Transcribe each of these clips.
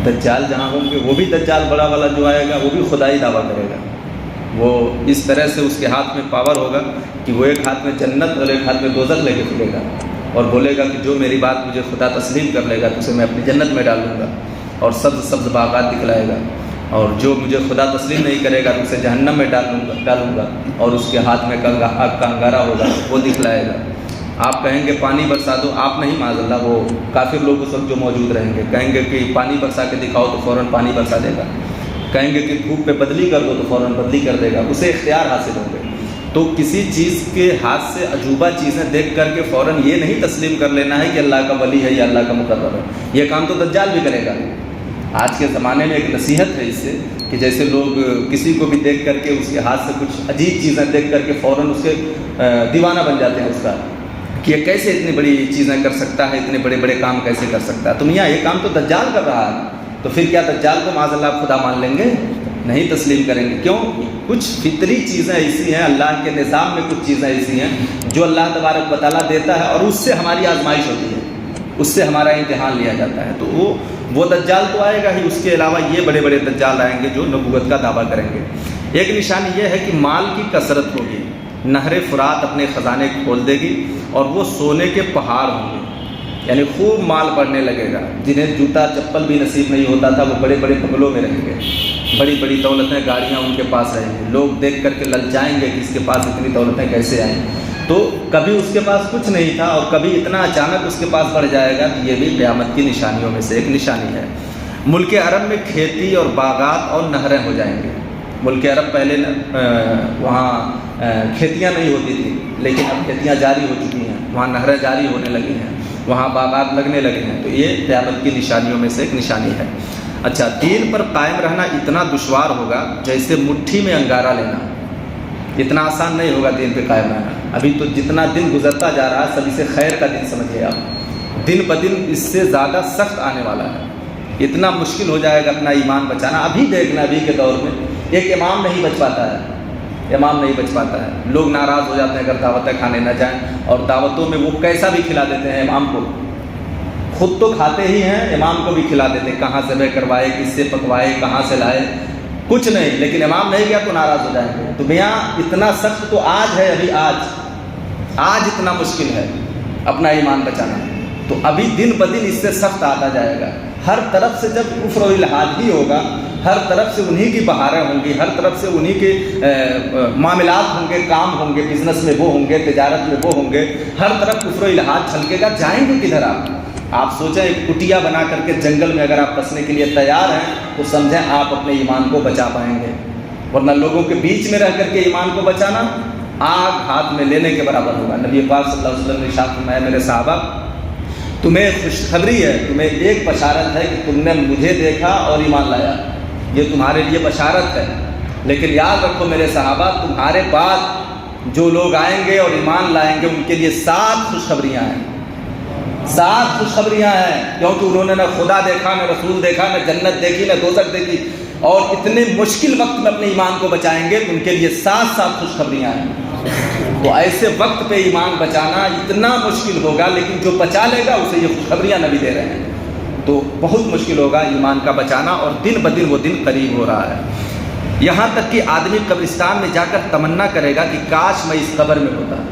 دجال جہاں ہوں گے وہ بھی دجال بڑا والا جو آئے گا وہ بھی خدائی دعویٰ کرے گا. وہ اس طرح سے اس کے ہاتھ میں پاور ہوگا کہ وہ ایک ہاتھ میں جنت اور ایک ہاتھ میں دوزخ لے کے پھرے گا اور بولے گا کہ جو میری بات مجھے خدا تسلیم کر لے گا تو اسے میں اپنی جنت میں ڈالوں گا اور سبز سبز باغات دکھلائے گا، اور جو مجھے خدا تسلیم نہیں کرے گا تو اسے جہنم میں ڈالوں گا اور اس کے ہاتھ میں آگ کا انگارہ ہوگا وہ دکھلائے گا. آپ کہیں گے پانی برسا دو، آپ نہیں معاذ اللہ، وہ کافر لوگ اس وقت جو موجود رہیں گے کہیں گے کہ پانی برسا کے دکھاؤ تو فوراً پانی برسا دے گا، کہیں گے کہ دھوپ پہ بدلی کر دو تو فوراً بدلی کر دے گا، اسے اختیار حاصل ہوں گے. تو کسی چیز کے ہاتھ سے عجوبہ چیزیں دیکھ کر کے فوراً یہ نہیں تسلیم کر لینا ہے کہ اللہ کا ولی ہے یا اللہ کا مقرب ہے. یہ کام تو دجال بھی کرے گا. آج کے زمانے میں ایک نصیحت ہے اس سے کہ جیسے لوگ کسی کو بھی دیکھ کر کے اس کے ہاتھ سے کچھ عجیب چیزیں دیکھ کر کے فوراً اس کے دیوانہ بن جاتے ہیں اس کا، کہ یہ کیسے اتنی بڑی چیزیں کر سکتا ہے، اتنے بڑے بڑے کام کیسے کر سکتا ہے. تو میاں یہ کام تو دجال کر رہا ہے، تو پھر کیا دجال کو معاذ اللہ خدا مان لیں گے؟ نہیں تسلیم کریں گے. کیوں؟ کچھ فطری چیزیں ایسی ہیں، اللہ کے نظام میں کچھ چیزیں ایسی ہیں جو اللہ تبارک و تعالیٰ دیتا ہے اور اس سے ہماری آزمائش ہوتی ہے، اس سے ہمارا امتحان لیا جاتا ہے. تو وہ دجال تو آئے گا ہی، اس کے علاوہ یہ بڑے بڑے دجال آئیں گے جو نبوت کا دعویٰ کریں گے. ایک نشانی یہ ہے کہ مال کی کثرت ہوگی، نہر فرات اپنے خزانے کھول دے گی اور وہ سونے کے پہاڑ ہوں گے، یعنی خوب مال بڑھنے لگے گا. جنہیں جوتا چپل بھی نصیب نہیں ہوتا تھا وہ بڑے بڑے بنگلوں میں رہیں گے، بڑی بڑی دولتیں گاڑیاں ان کے پاس رہیں گی. لوگ دیکھ کر کے للچائیں گے کہ اس کے پاس اتنی دولتیں کیسے آئیں. تو کبھی اس کے پاس کچھ نہیں تھا اور کبھی اتنا اچانک اس کے پاس بڑھ جائے گا. یہ بھی قیامت کی نشانیوں میں سے ایک نشانی ہے. ملک عرب میں کھیتی اور باغات اور نہریں ہو جائیں گے. ملک عرب پہلے وہاں کھیتیاں نہیں ہوتی تھیں لیکن اب کھیتیاں جاری ہو چکی ہیں، وہاں نہریں جاری ہونے لگی ہیں، وہاں باغات لگنے لگے ہیں. تو یہ قیامت کی نشانیوں میں سے ایک نشانی ہے. اچھا، دین پر قائم رہنا اتنا دشوار ہوگا جیسے مٹھی میں انگارہ لینا. اتنا آسان نہیں ہوگا دین پہ قائم رہنا. ابھی تو جتنا دن گزرتا جا رہا ہے سب اسے خیر کا دن سمجھیے آپ، دن بدن اس سے زیادہ سخت آنے والا ہے. اتنا مشکل ہو جائے گا اپنا ایمان بچانا. ابھی دیکھنا، ابھی کے دور میں ایک امام نہیں بچ پاتا ہے، امام نہیں بچ پاتا ہے. لوگ ناراض ہو جاتے ہیں اگر دعوتیں کھانے نہ جائیں، اور دعوتوں میں وہ کیسا بھی کھلا دیتے ہیں امام کو. خود تو کھاتے ہی ہیں، امام کو بھی کھلا دیتے ہیں. کہاں ذبح کروائے، کس سے پکوائے، کہاں سے لائے، کچھ نہیں. لیکن امام نہیں گیا تو ناراض ہو جائیں گے. تو میاں اتنا سخت تو آج ہے، ابھی آج اتنا مشکل ہے اپنا ایمان بچانا. تو ابھی دن بدن اس سے سخت آتا جائے گا. ہر طرف سے جب کفر و الحاد ہی ہوگا، ہر طرف سے انہی کی بہاریں ہوں گی، ہر طرف سے انہی کے معاملات ہوں گے، کام ہوں گے، بزنس میں وہ ہوں گے، تجارت میں وہ ہوں گے، ہر طرف کفر و الحاد چھلکے گا. جائیں گے کدھر آپ؟ آپ سوچیں ایک کٹیا بنا کر کے جنگل میں اگر آپ بسنے کے لیے تیار ہیں تو سمجھیں آپ اپنے ایمان کو بچا پائیں گے. ورنہ لوگوں کے بیچ میں رہ کر کے ایمان کو بچانا آگ ہاتھ میں لینے کے برابر ہوگا. نبی پاک صلی اللہ علیہ وسلم نے ارشاد فرمایا، میرے صحابہ تمہیں خوشخبری ہے، تمہیں ایک بشارت ہے کہ تم نے مجھے دیکھا اور ایمان لایا، یہ تمہارے لیے بشارت ہے. لیکن یاد رکھو میرے صحابہ، تمہارے بعد جو لوگ آئیں گے اور ایمان لائیں گے ان کے لیے 7 خوشخبریاں ہیں. 7 خوشخبریاں ہیں، کیونکہ انہوں نے نہ خدا دیکھا، نہ رسول دیکھا، نہ جنت دیکھی، نہ دوزخ دیکھی، اور اتنے مشکل وقت میں اپنے ایمان کو بچائیں گے. ان کے لیے 7 خوشخبریاں ہیں. تو ایسے وقت پہ ایمان بچانا اتنا مشکل ہوگا، لیکن جو بچا لے گا اسے یہ خوشخبریاں نبی دے رہے ہیں. تو بہت مشکل ہوگا ایمان کا بچانا، اور دن بدن وہ دن قریب ہو رہا ہے. یہاں تک کہ آدمی قبرستان میں جا کر تمنا کرے گا کہ کاش میں اس قبر میں ہوتا.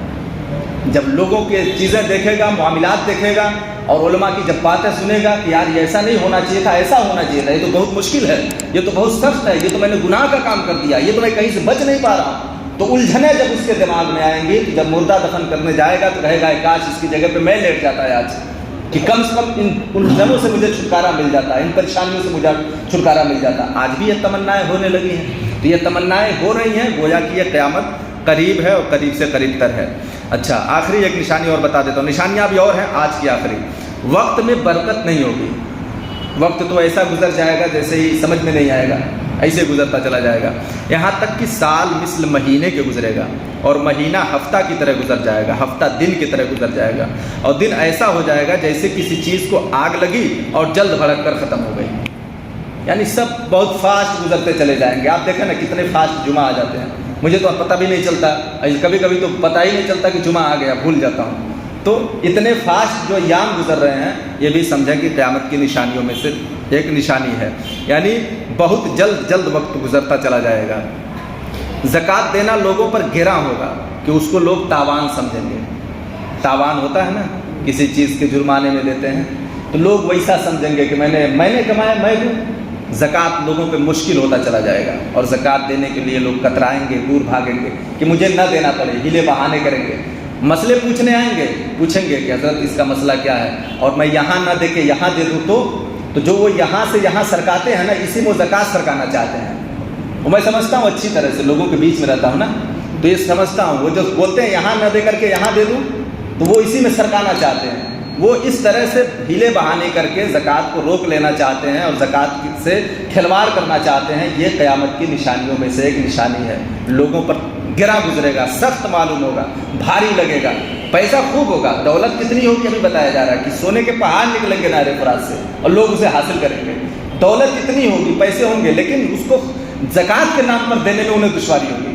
جب لوگوں کی چیزیں دیکھے گا، معاملات دیکھے گا، اور علماء کی جب باتیں سنے گا کہ یار یہ ایسا نہیں ہونا چاہیے تھا، ایسا ہونا چاہیے تھا، یہ تو بہت مشکل ہے، یہ تو بہت سخت ہے، یہ تو میں نے گناہ کا کام کر دیا، یہ تو میں کہیں سے بچ نہیں پا رہا. تو الجھنیں جب اس کے دماغ میں آئیں گی، تو جب مردہ دفن کرنے جائے گا تو کہے گا کاش اس کی جگہ پہ میں لیٹ جاتا ہے آج، کہ کم سے کم ان الجھنوں سے مجھے چھٹکارا مل جاتا، ان پریشانیوں سے مجھے چھٹکارا مل جاتا. آج بھی یہ تمنائیں ہونے لگی ہیں. تو یہ تمنائیں ہو رہی ہیں، گویا کہ یہ قیامت قریب ہے اور قریب سے قریب تر ہے. اچھا، آخری ایک نشانی اور بتا دیتا ہوں. نشانیاں بھی اور ہیں، آج کی آخری. وقت میں برکت نہیں ہوگی. وقت تو ایسا گزر جائے گا جیسے ہی سمجھ میں نہیں آئے گا، ایسے گزرتا چلا جائے گا. یہاں تک کہ سال مثل مہینے کے گزرے گا، اور مہینہ ہفتہ کی طرح گزر جائے گا، ہفتہ دن کی طرح گزر جائے گا، اور دن ایسا ہو جائے گا جیسے کسی چیز کو آگ لگی اور جلد بھڑک کر ختم ہو گئی. یعنی سب بہت فاسٹ گزرتے چلے جائیں گے. آپ دیکھیں نا کتنے فاسٹ جمعہ آ جاتے ہیں، مجھے تو پتہ بھی نہیں چلتا، کبھی کبھی تو پتہ ہی نہیں چلتا کہ جمعہ آ گیا، بھول جاتا ہوں. تو اتنے فاسٹ جو ایام گزر رہے ہیں، یہ بھی سمجھیں کہ قیامت کی نشانیوں میں سے ایک نشانی ہے، یعنی بہت جلد جلد وقت گزرتا چلا جائے گا۔ زکوٰۃ دینا لوگوں پر گرا ہوگا کہ اس کو لوگ تاوان سمجھیں گے۔ تاوان ہوتا ہے نا، کسی چیز کے جرمانے میں دیتے ہیں تو لوگ ویسا سمجھیں گے کہ میں نے کمایا میں دوں۔ زکوٰۃ لوگوں پہ مشکل ہوتا چلا جائے گا، اور زکوٰۃ دینے کے لیے لوگ کترائیں گے، دور بھاگیں گے کہ مجھے نہ دینا پڑے، ہیلے بہانے کریں گے، مسئلے پوچھنے آئیں گے، پوچھیں گے کہ حضرت اس کا مسئلہ کیا ہے، اور میں یہاں نہ دے کے یہاں دے دوں تو جو وہ یہاں سے یہاں سرکاتے ہیں نا، اسی میں وہ زکوٰۃ سرکانا چاہتے ہیں۔ وہ میں سمجھتا ہوں اچھی طرح سے، لوگوں کے بیچ میں رہتا ہوں نا، تو یہ سمجھتا ہوں وہ جو بولتے ہیں یہاں نہ دے کر کے یہاں دے دوں، تو وہ اسی میں سرکانا چاہتے ہیں۔ وہ اس طرح سے ہیلے بہانے کر کے زکوٰۃ کو روک لینا چاہتے ہیں اور زکوٰۃ سے کھلواڑ کرنا چاہتے ہیں۔ یہ قیامت کی نشانیوں میں سے ایک نشانی ہے۔ لوگوں پر گرا گزرے گا، سخت معلوم ہوگا، بھاری لگے گا، پیسہ خوب ہوگا، دولت کتنی ہوگی ابھی بتایا جا رہا ہے کہ سونے کے پہاڑ نکلیں گے نہر فرات سے اور لوگ اسے حاصل کریں گے۔ دولت کتنی ہوگی، پیسے ہوں گے، لیکن اس کو زکوٰۃ کے نام پر دینے میں انہیں دشواری ہوگی۔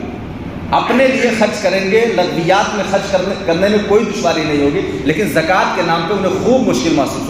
اپنے لیے خرچ کریں گے، لغویات میں خرچ کرنے میں کوئی دشواری نہیں ہوگی، لیکن زکوٰۃ کے نام پہ انہیں خوب مشکل محسوس ہوگی۔